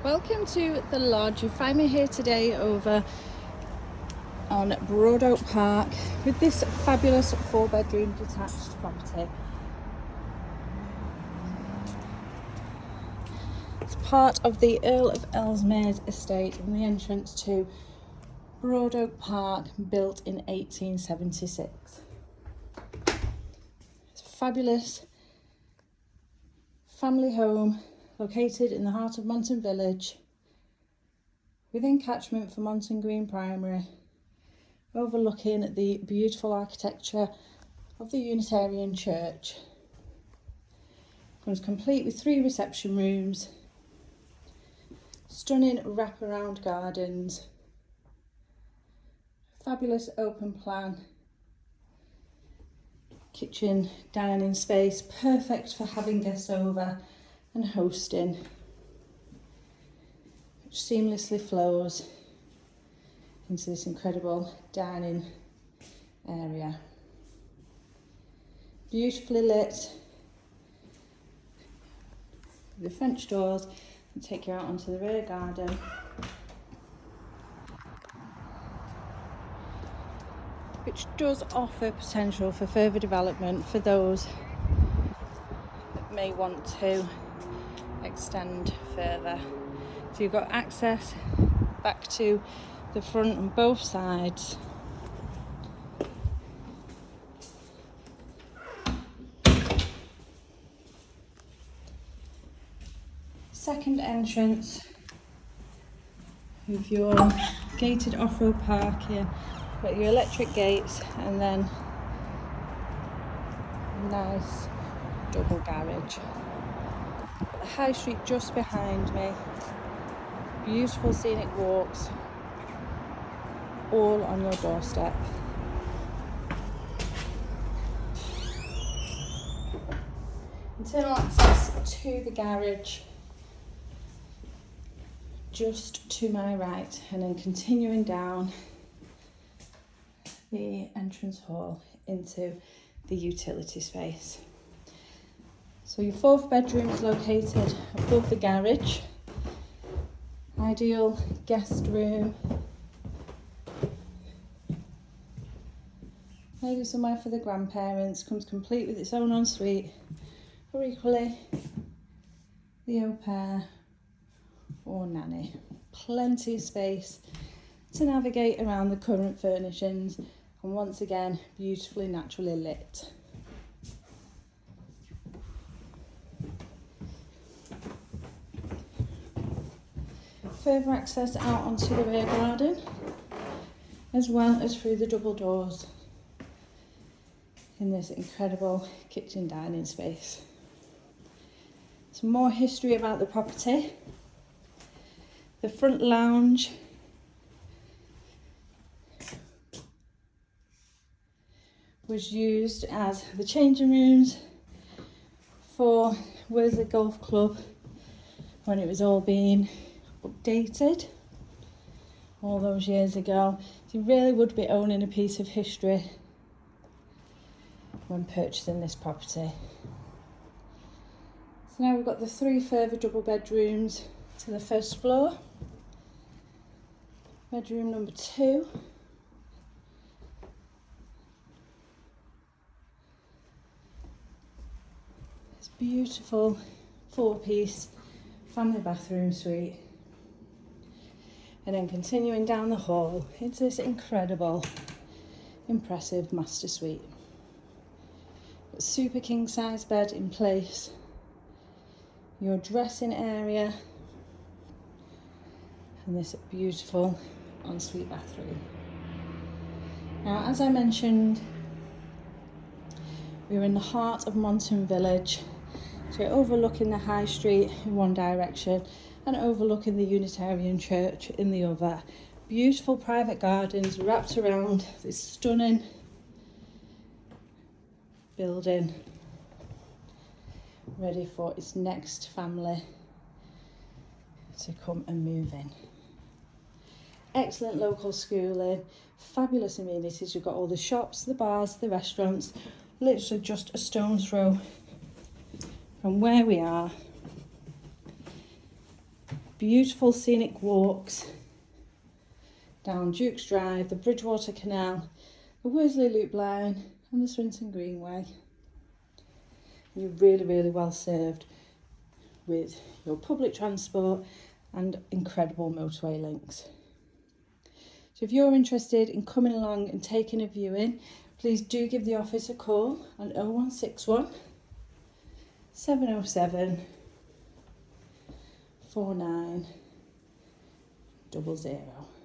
Welcome to the lodge. You find me here today over on Broad Oak Park with this fabulous 4-bedroom detached property. It's part of the Earl of Ellesmere's estate and the entrance to Broad Oak Park, built in 1876. It's a fabulous family home located in the heart of Monton Village, within catchment for Monton Green Primary, overlooking the beautiful architecture of the Unitarian Church. Comes complete with 3 reception rooms, stunning wraparound gardens, fabulous open plan kitchen dining space, perfect for having guests over and hosting, which seamlessly flows into this incredible dining area. Beautifully lit with the French doors and take you out onto the rear garden. Which does offer potential for further development for those that may want to extend further. So you've got access back to the front on both sides. Second entrance with your gated off-road parking, got your electric gates, and then nice double garage. The high street just behind me, beautiful scenic walks, all on your doorstep. Internal access to the garage just to my right, and then continuing down the entrance hall into the utility space. So your 4th bedroom is located above the garage. Ideal guest room. Maybe somewhere for the grandparents. Comes complete with its own ensuite, or equally the au pair or nanny. Plenty of space to navigate around the current furnishings, and once again beautifully naturally lit. Further access out onto the rear garden, as well as through the double doors in this incredible kitchen dining space. Some more history about the property. The front lounge was used as the changing rooms for Worsley Golf Club when it was all being updated all those years ago. So you really would be owning a piece of history when purchasing this property. So now we've got the 3 further double bedrooms to the first floor. Bedroom number 2. It's beautiful 4-piece family bathroom suite. And then continuing down the hall into this incredible, impressive master suite. Got super king size bed in place. Your dressing area. And this beautiful ensuite bathroom. Now, as I mentioned, we're in the heart of Monton Village. So you're overlooking the high street in one direction and overlooking the Unitarian Church in the other. Beautiful private gardens wrapped around this stunning building, ready for its next family to come and move in. Excellent local schooling, fabulous amenities. You've got all the shops, the bars, the restaurants, literally just a stone's throw from where we are beautiful scenic walks down Duke's Drive, the Bridgewater Canal, the Worsley Loop Line and the Swinton Greenway. You're really, really well served with your public transport and incredible motorway links. So if you're interested in coming along and taking a viewing, please do give the office a call on 0161 707 4900.